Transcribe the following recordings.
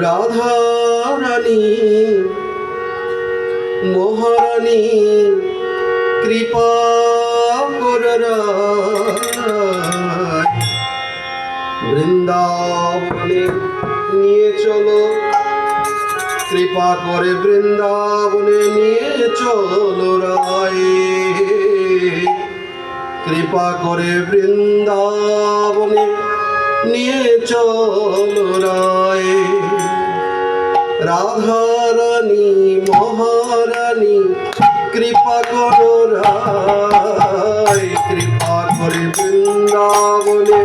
রাধা রানী মহারানী কৃপা করে বৃন্দাবনে নিয়ে চলো, কৃপা করে বৃন্দাবনে নিয়ে চলো রায়, কৃপা করে বৃন্দাবনে নিয়ে চলো রায়। রাধা রানী মহারানী কৃপা করো রায়, কৃপা করে বৃন্দাবনে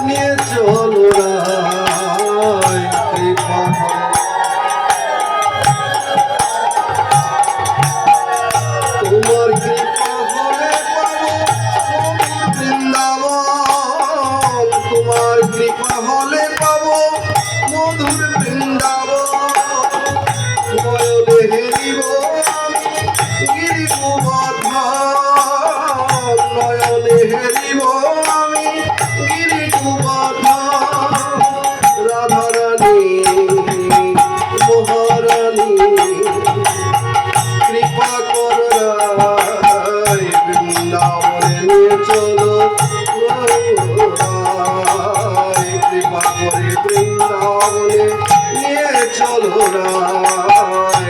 নিয়ে চলো রায়, কৃপা করে। তোমার কৃপা হলে পাবো বৃন্দাবন, তোমার কৃপা হলে পাবো মধুর বৃন্দাবন। নয়নে হেরিব গিরি গোবর্ধন, নয়নে হেরিব আমি গিরি গোবর্ধন। রাধা রানী মহারানী কৃপা করো রায়, বৃন্দাবনে নিয়ে চলো রায়, কৃপা করে বৃন্দাবনে নিয়ে চলো রায়।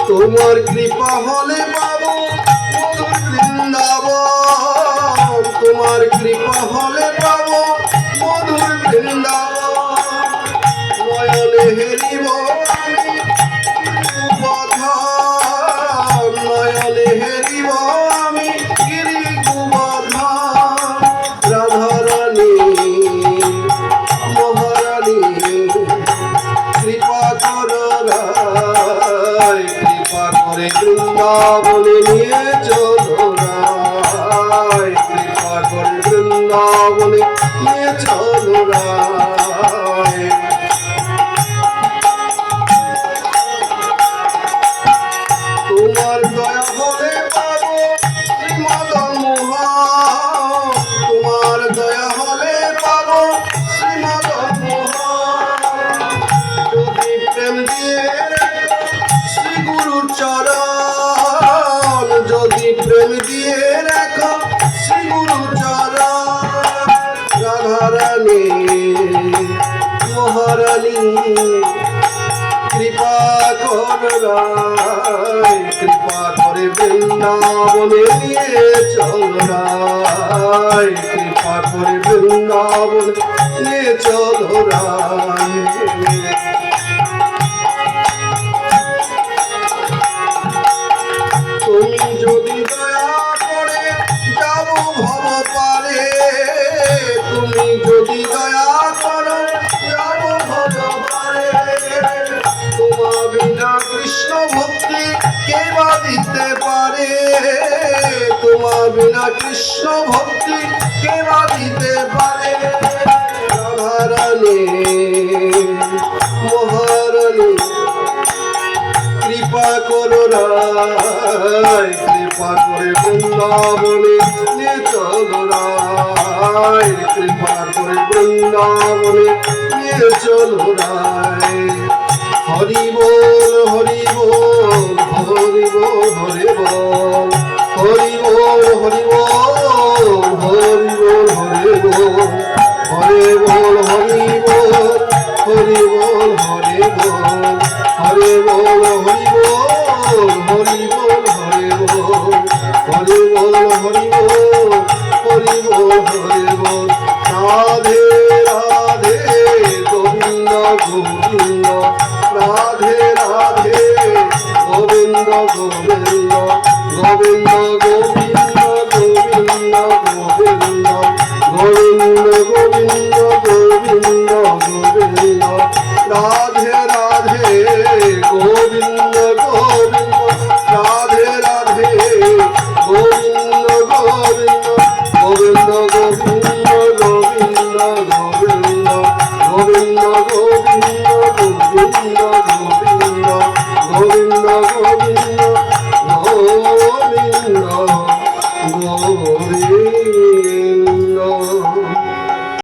তোমার কৃপা হলে পাবো মধুর বৃন্দাবন, তোমার কৃপা হলে পাবো মধুর বৃন্দাবন। নয়নে হেরিব আমি গোবর্ধন, নয়নে হেরিব আমি গিরি গোবর্ধন। রাধা রানী মহারানী কৃপা করো রায়, কৃপা করে বৃন্দাবনে নিয়ে চলো রায়, কৃপা করে বৃন্দাবনে নিয়ে চলো রায়। তোমার দয়া হলে পাবো শ্রীমদন মোহন, তোমার দয়া হলে পাবো শ্রীমদন মোহন। যদি প্রেম দিয়ে শ্রী গুরুর চরণ, যদি প্রেম দিয়ে রাখো শ্রী গুরুর চরণ। রাধা রানী মহারানী কৃপা করো রায়, কৃপা করে বৃন্দাবনে নিয়ে চলো রায়, কৃপা করে বৃন্দাবনে নিয়ে চলো রায়। তুমি যদি দয়া করে যাবো ভব পারে, তুমি যদি দয়া করো যাবো ভব পারে। তোমার বিনা কৃষ্ণ ভক্তি কে বা দিতে পারে, তোমার বিনা কৃষ্ণ ভক্তি কে বা দিতে পারে। রাধা রানী মহারানী কৃপা করো রায়, কৃপা করে বৃন্দাবনে নিয়ে চলো রায়, কৃপা করে বৃন্দাবনে নিয়ে চলো রায়। হরি বল হরি বল হরি বল হরি বল, হরি বল হরি বল হরি বল হরি বল, হরি বল হরি বল হরি বল হরি বল, হরি বল হরি বল হরি বল হরি বল, হরি বল হরি বল হরি বল হরি বল। রাধে রাধে গোবিন্দ গোবিন্দ, রাধে রাধে গোবিন্দ গোবিন্দ, গোবিন্দ গোবিন্দ গোবিন্দ গোবিন্দ, গোবিন্দ গোবিন্দ গোবিন্দ গোবিন্দ। রাধে রাধে গোবিন্দ গোবিন্দ, রাধে রাধে গোবিন্দ গোবিন্দ, গোবিন্দ গোবিন্দ গোবিন্দ গোবিন্দ, গোবিন্দ গোবিন্দ গোবিন্দ গোবিন্দ, গোবিন্দ গোবিন্দ গোবিন্দ গোবিন্দ।